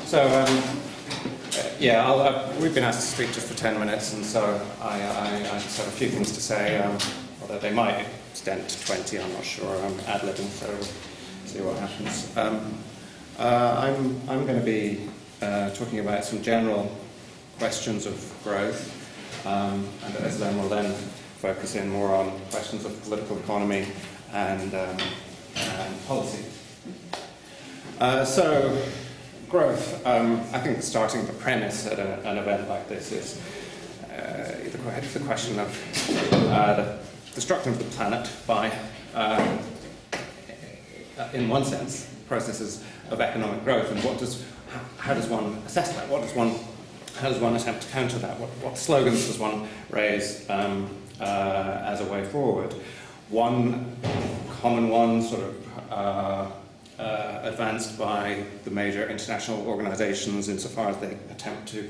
So, we've been asked to speak just for 10 minutes, and so I just have a few things to say, although they might extend to 20, I'm not sure. I'm ad-libbing, so we'll see what happens. I'm going to be talking about some general questions of growth, and as then we'll then focus in more on questions of political economy and policy. So, growth. I think starting the premise at an event like this is the question of the destruction of the planet by, in one sense, processes of economic growth, and how does one assess that? How does one attempt to counter that? What slogans does one raise as a way forward? One common one, sort of advanced by the major international organizations insofar as they attempt to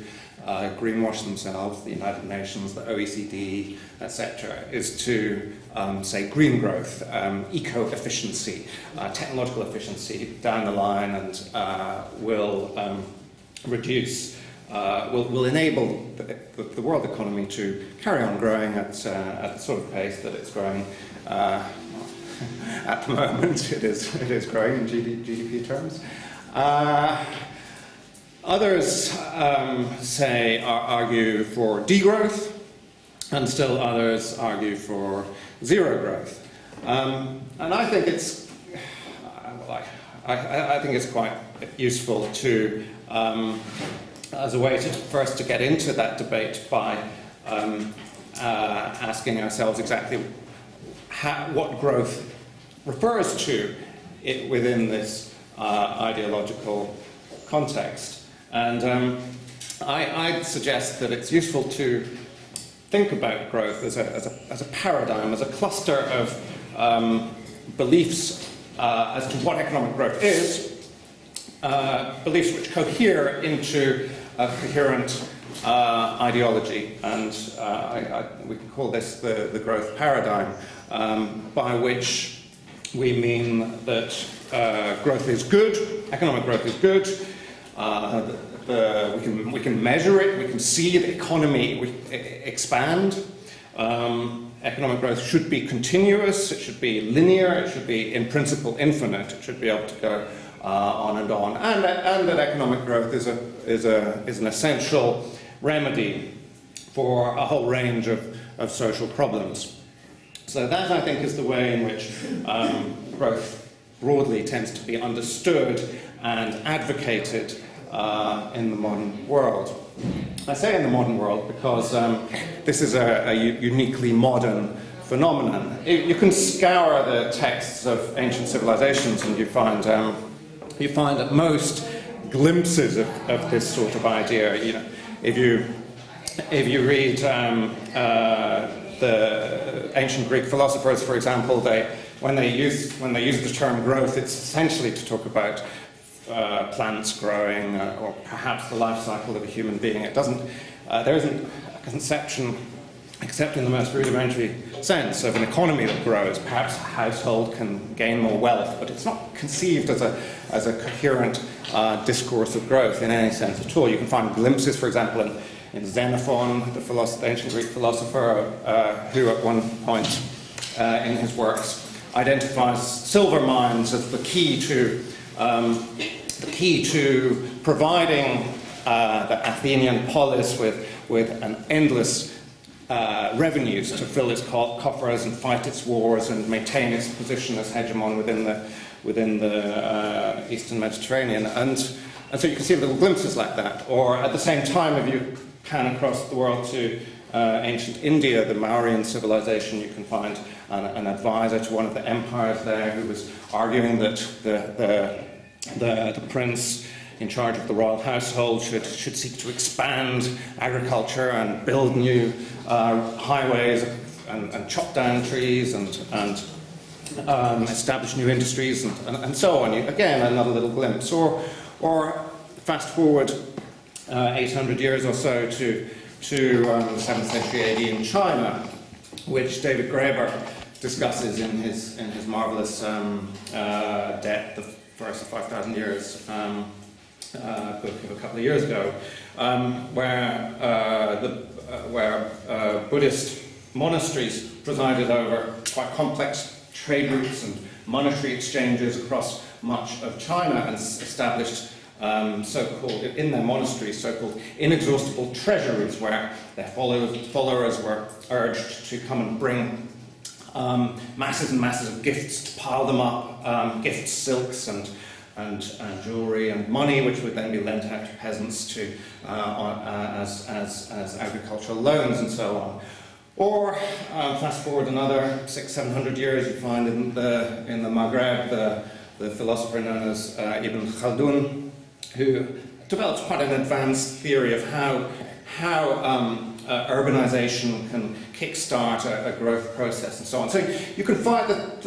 greenwash themselves, the United Nations, the OECD, etc., is to say green growth, eco-efficiency, technological efficiency down the line, and will will enable the world economy to carry on growing at the sort of pace that it's growing. At the moment, it is growing in GDP terms. Others argue for degrowth, and still others argue for zero growth. And I think it's I think it's quite useful to as a way to first to get into that debate by asking ourselves exactly what growth refers to it within this ideological context. And I'd suggest that it's useful to think about growth as a paradigm, as a cluster of beliefs as to what economic growth is, beliefs which cohere into a coherent ideology, and we can call this the growth paradigm, by which we mean that growth is good, economic growth is good, we can measure it, we can see the economy expand. Economic growth should be continuous, it should be linear, it should be in principle infinite, it should be able to go on, and that economic growth is an essential remedy for a whole range of social problems. So that, I think, is the way in which growth broadly tends to be understood and advocated in the modern world. I say in the modern world because this is a uniquely modern phenomenon. You can scour the texts of ancient civilizations and you find at most glimpses of this sort of idea. You know, if you read the ancient Greek philosophers, for example, when they use the term growth, it's essentially to talk about plants growing, or perhaps the life cycle of a human being. It doesn't. There isn't a conception, except in the most rudimentary sense, of an economy that grows. Perhaps a household can gain more wealth, but it's not conceived as a coherent discourse of growth in any sense at all. You can find glimpses, for example, in Xenophon, the ancient Greek philosopher, who at one point in his works identifies silver mines as the key to providing the Athenian polis with an endless revenues to fill its coffers and fight its wars and maintain its position as hegemon within the Eastern Mediterranean. And so you can see little glimpses like that. Or at the same time, if you pan across the world to ancient India, the Mauryan civilization, you can find an advisor to one of the empires there who was arguing that the prince in charge of the royal household should seek to expand agriculture and build new highways and chop down trees and establish new industries and so on. Again, another little glimpse. Or fast forward 800 years or so to the 7th century AD in China, which David Graeber discusses in his marvelous depth, verse of 5,000 Years, book of a couple of years ago, where Buddhist monasteries presided over quite complex trade routes and monetary exchanges across much of China, and established so-called, in their monasteries, so-called inexhaustible treasuries, where their followers were urged to come and bring masses and masses of gifts, to pile them up, gifts, silks, and jewellery and money, which would then be lent out to peasants as agricultural loans and so on. Or fast forward another 600-700 years, you find in the Maghreb the philosopher known as Ibn Khaldun, who developed quite an advanced theory of how urbanization can kickstart a growth process and so on. So you can find that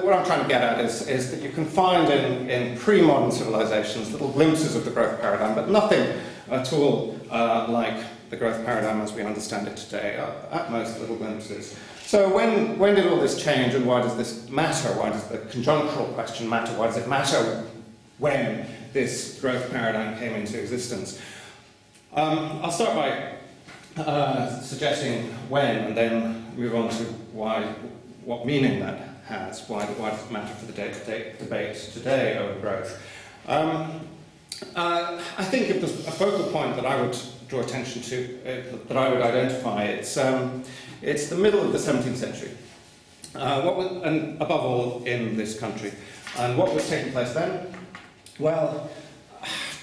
what I'm trying to get at is that you can find in pre-modern civilizations little glimpses of the growth paradigm, but nothing at all like the growth paradigm as we understand it today. At most, little glimpses. So when did all this change, and why does this matter? Why does the conjunctural question matter? Why does it matter when this growth paradigm came into existence? I'll start by suggesting when, and then move on to what meaning that has. Why does it matter for the debate today over growth? I think if there's a focal point that I would draw attention to, that I would identify, it's the middle of the 17th century, and above all in this country. And what was taking place then? Well,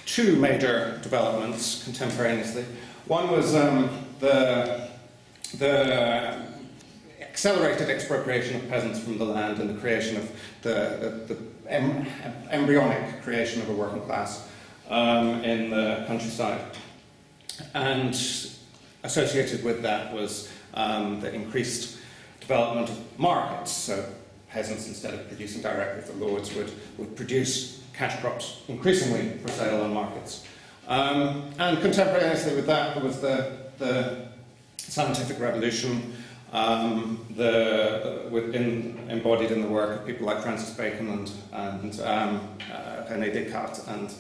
two major developments contemporaneously. One was the accelerated expropriation of peasants from the land and the creation of the embryonic creation of a working class in the countryside. And associated with that was the increased development of markets. So peasants, instead of producing directly for lords, would produce cash crops increasingly for sale on markets. And contemporaneously with that, there was the scientific revolution, embodied in the work of people like Francis Bacon and René Descartes and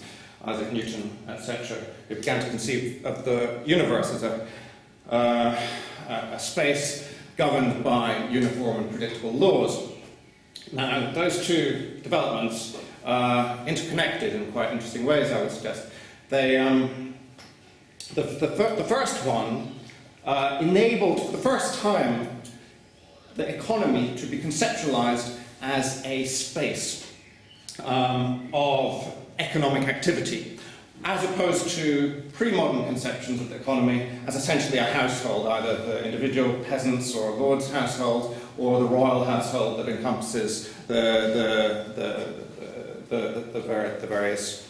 Isaac Newton, etc., who began to conceive of the universe as a space governed by uniform and predictable laws. Now, those two developments are interconnected in quite interesting ways, I would suggest. They, the first one enabled, for the first time, the economy to be conceptualized as a space of economic activity, as opposed to pre-modern conceptions of the economy as essentially a household, either the individual peasants or lord's household, or the royal household that encompasses the various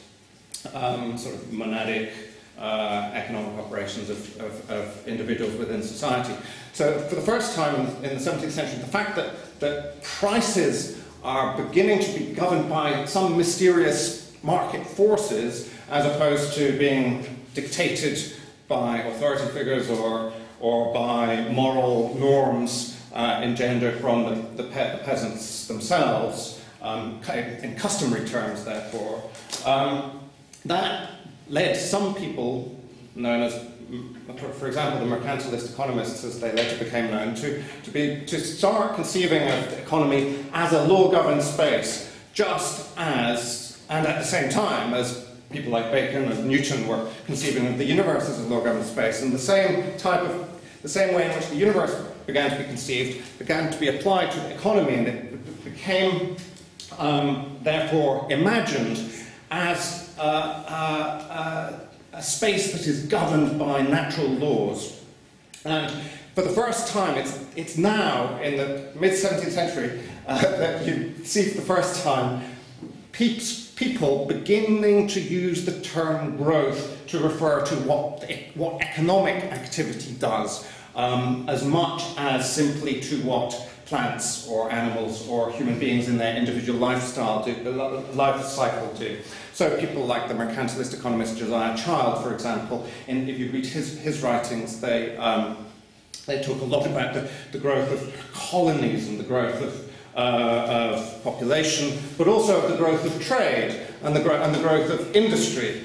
sort of monadic economic operations of individuals within society. So for the first time in the 17th century, the fact that prices are beginning to be governed by some mysterious market forces as opposed to being dictated by authority figures or by moral norms engendered from the peasants themselves, in customary terms, therefore. That led some people, known as, for example, the mercantilist economists, as they later became known, to start conceiving of the economy as a law-governed space, just as, and at the same time, as people like Bacon and Newton were conceiving of the universe as a law-governed space, and the same way in which the universe began to be conceived began to be applied to the economy, and it became therefore imagined as a space that is governed by natural laws. And for the first time, it's now in the mid-17th century that you see for the first time people beginning to use the term growth to refer to what economic activity does, as much as simply to what plants or animals or human beings in their individual life cycle do. So people like the mercantilist economist Josiah Child, for example, if you read his writings, they talk a lot about the growth of colonies and the growth of population, but also of the growth of trade and the growth of industry.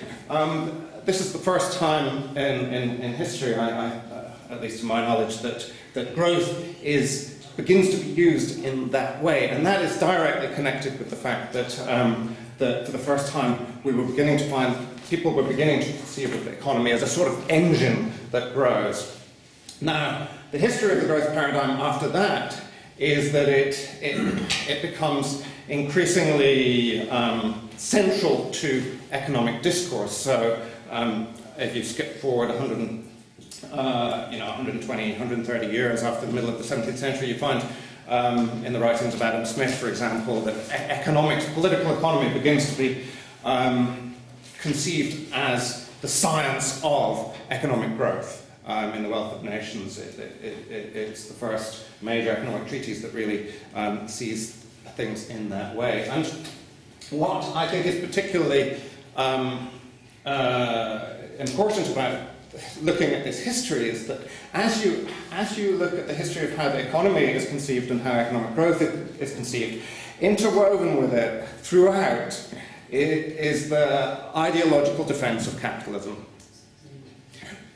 This is the first time in history, at least to my knowledge, that growth begins to be used in that way, and that is directly connected with the fact that for the first time people were beginning to perceive the economy as a sort of engine that grows. Now, the history of the growth paradigm after that is that it becomes increasingly central to economic discourse. So if you skip forward 120, 130 years after the middle of the 17th century, you find in the writings of Adam Smith, for example, that political economy begins to be conceived as the science of economic growth. In the Wealth of Nations, it's the first major economic treatise that really sees things in that way. And what I think is particularly important about looking at this history is that as you look at the history of how the economy is conceived and how economic growth is conceived, interwoven with it throughout is the ideological defense of capitalism.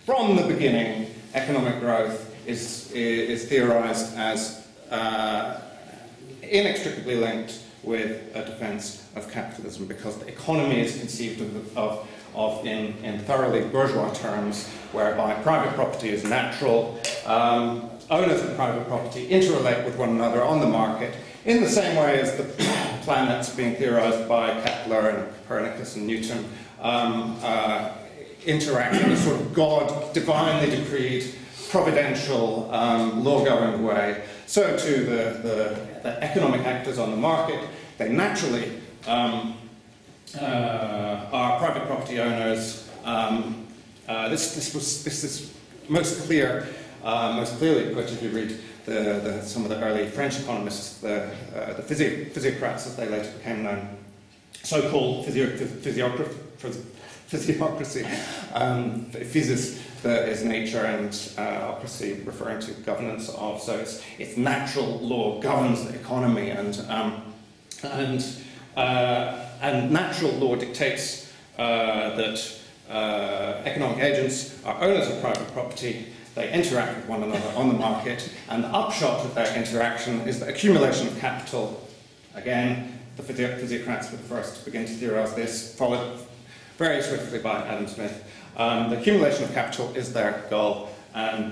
From the beginning, economic growth is theorized as inextricably linked with a defense of capitalism, because the economy is conceived of in thoroughly bourgeois terms, whereby private property is natural, owners of private property interrelate with one another on the market in the same way as the planets being theorized by Kepler and Copernicus and Newton interact in a sort of God, divinely decreed, providential, law-governed way. So too the economic actors on the market, they naturally are private property owners. This is most clearly put if you read some of the early French economists, the physiocrats as they later became known, so-called physiocracy. Physis is nature, and ocracy referring to governance of. So it's natural law governs the economy, and natural law dictates that economic agents are owners of private property. They interact with one another on the market, and the upshot of their interaction is the accumulation of capital. Again, the physiocrats were the first to begin to theorize this, followed very swiftly by Adam Smith. The accumulation of capital is their goal, and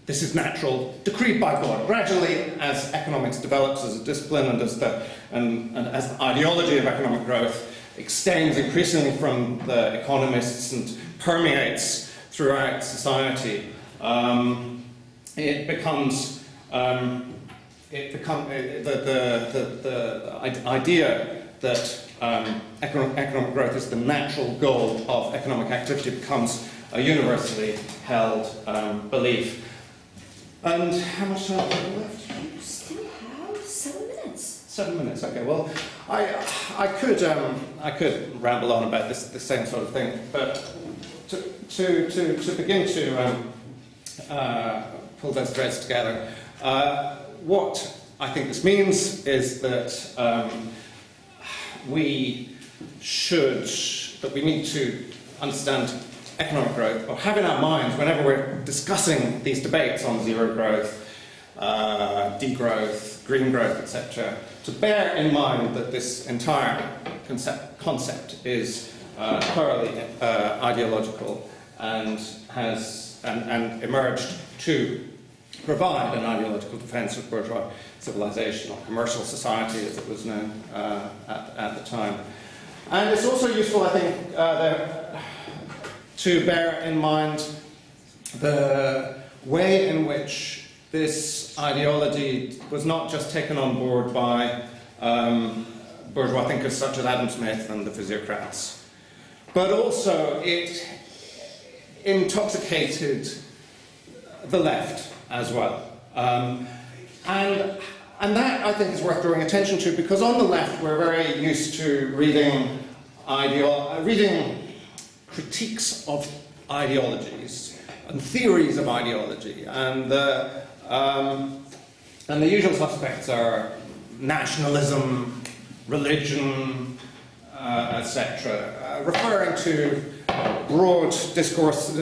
this is natural, decreed by God. Gradually, as economics develops as a discipline, and as the ideology of economic growth extends increasingly from the economists and permeates throughout society, it becomes the idea that economic growth is the natural goal of economic activity becomes a universally held belief. And how much time have we left? You still have 7 minutes. 7 minutes. Okay. Well, I could ramble on about the same sort of thing, but to begin to pull those threads together, what I think this means is that we need to understand economic growth, or have in our minds whenever we're discussing these debates on zero growth, degrowth, green growth, etc., to bear in mind that this entire concept is thoroughly ideological and has emerged to provide an ideological defense of bourgeois civilization, or commercial society as it was known at the time. And it's also useful, I think, to bear in mind the way in which this ideology was not just taken on board by bourgeois thinkers such as Adam Smith and the physiocrats, but also it intoxicated the left as well. And that, I think, is worth drawing attention to, because on the left we're very used to reading critiques of ideologies and theories of ideology, and And the usual suspects are nationalism, religion, etc., referring to broad discourses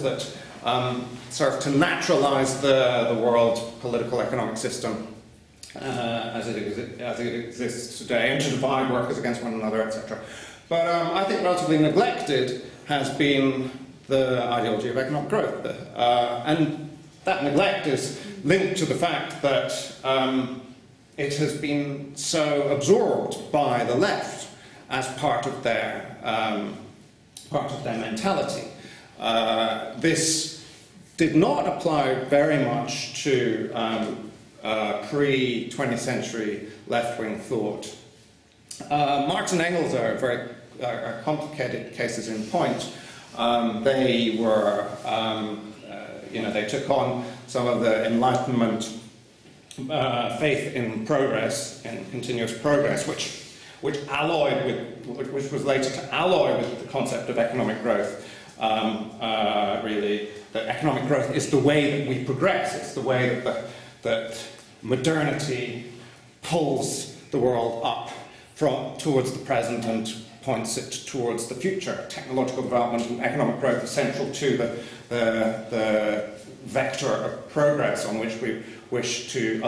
that serve to naturalize the world political economic system as it exists today, and to divide workers against one another, etc. But I think relatively neglected has been the ideology of economic growth. And that neglect is linked to the fact that it has been so absorbed by the left as part of their mentality. This did not apply very much to pre-20th century left-wing thought. Marx and Engels are complicated cases in point. They were, they took on some of the Enlightenment faith in progress, in continuous progress, which was later to alloy with the concept of economic growth. Really, that economic growth is the way that we progress. It's the way that modernity pulls the world up towards the present and points it towards the future. Technological development and economic growth are central to the vector of progress along which we wish to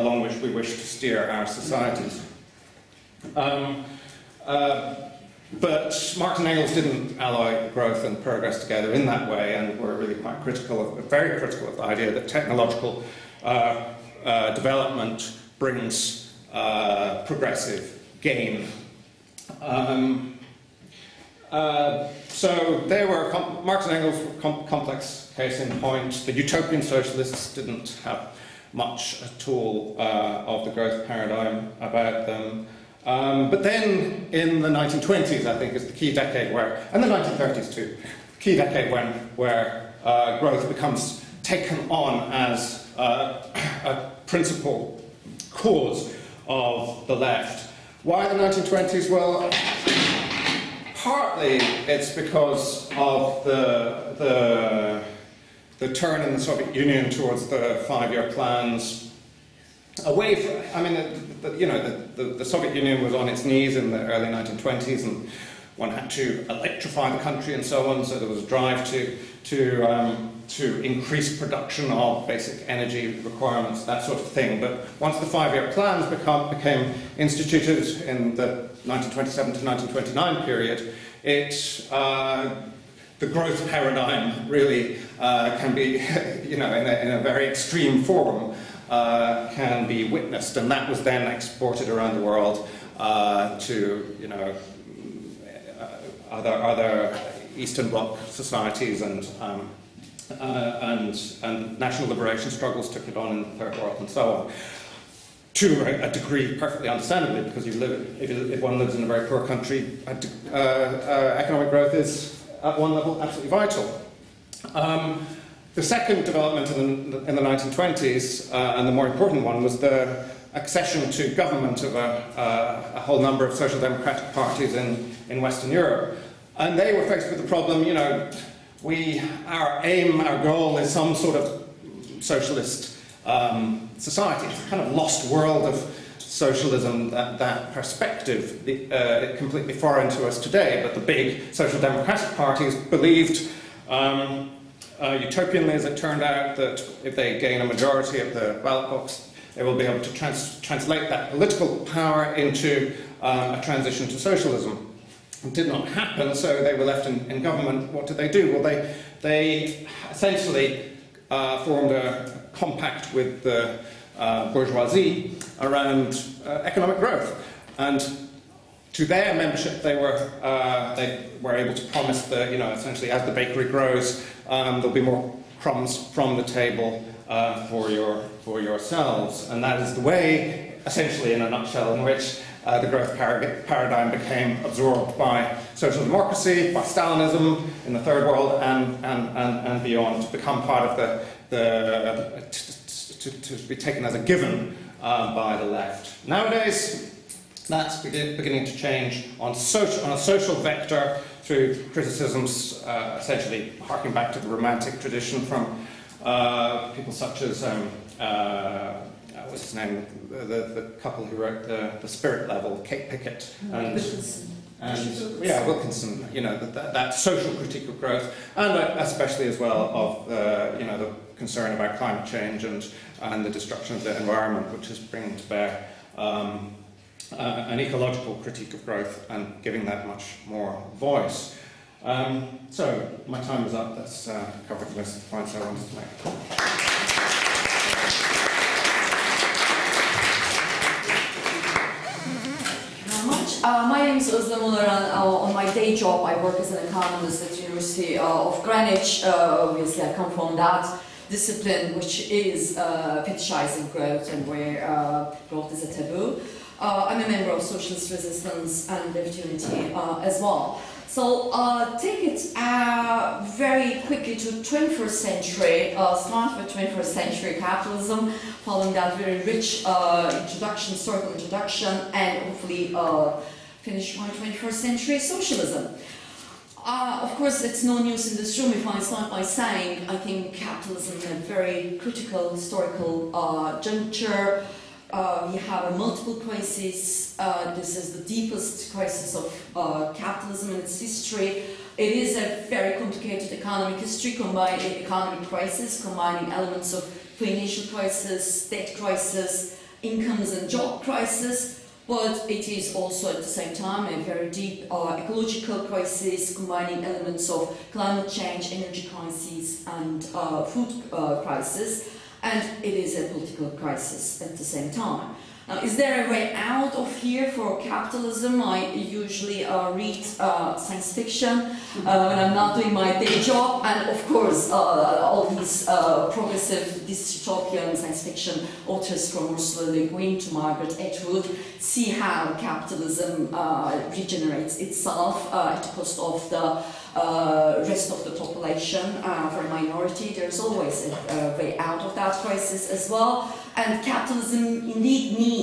steer our societies. But Marx and Engels didn't alloy growth and progress together in that way, and were really quite very critical of the idea that technological development brings progressive gain. So they were Marx and Engels were complex case in point. The utopian socialists didn't have much at all of the growth paradigm about them. But then in the 1920s, I think, is the key decade where, and the 1930s too, key decade where growth becomes taken on as a principal cause of the left. Why the 1920s? Well, partly it's because of the turn in the Soviet Union towards the five-year plans, away from, the Soviet Union was on its knees in the early 1920s, and one had to electrify the country and so on, so there was a drive to increase production of basic energy requirements, that sort of thing. But once the five-year plans became instituted in the 1927 to 1929 period, the growth paradigm really can be, in a very extreme form, can be witnessed, and that was then exported around the world to, other Eastern Bloc societies, and national liberation struggles took it on in the Third World, and so on. To a degree, perfectly understandably, because if one lives in a very poor country, economic growth is, at one level, absolutely vital. The second development in the 1920s, and the more important one, was the accession to government of a whole number of social democratic parties in Western Europe. And they were faced with the problem, our goal is some sort of socialist society. It's a kind of lost world of socialism, that perspective, completely foreign to us today. But the big social democratic parties believed, utopianly as it turned out, that if they gain a majority of the ballot box, they will be able to translate that political power into a transition to socialism. It did not happen, so they were left in government. What did they do? Well, they essentially formed a compact with the bourgeoisie around economic growth, and to their membership they were able to promise that, essentially, as the bakery grows, there'll be more crumbs from the table for yourselves, and that is the way, essentially, in a nutshell, in which the growth paradigm became absorbed by social democracy, by Stalinism in the Third World, and beyond, to become part of to be taken as a given by the left. Nowadays, that's beginning to change on a social vector through criticisms, essentially harking back to the Romantic tradition from people such as what was his name? The couple who wrote the Spirit Level, Kate Pickett and Wilkinson. You know, that social critique of growth, and especially as well of the concern about climate change and the destruction of the environment, which is bringing to bear an ecological critique of growth and giving that much more voice. So my time is up. That's covered most of the points I wanted to make. My name is Özlem Ular, and on my day job I work as an economist at the University of Greenwich. Obviously I come from that discipline which is fetishizing growth and where growth is a taboo. I'm a member of Socialist Resistance and Liberty Unity as well. So take it very quickly to 21st century, start with 21st century capitalism, following that very rich historical introduction, and hopefully finish by 21st century socialism. Of course, it's no news in this room if I start by saying I think capitalism is a very critical historical juncture. We have a multiple crises. This is the deepest crisis of capitalism in its history. It is a very complicated economic history, economic crisis, combining elements of financial crisis, state crisis, incomes and job crisis. But it is also at the same time a very deep ecological crisis, combining elements of climate change, energy crisis, and food crisis. And it is a political crisis at the same time. Now, is there a way out of here for capitalism? I usually read science fiction when I'm not doing my day job, and of course all these progressive dystopian science fiction authors from Ursula Le Guin to Margaret Atwood see how capitalism regenerates itself at the cost of the rest of the population. For a minority, there's always a way out of that crisis as well, and capitalism indeed needs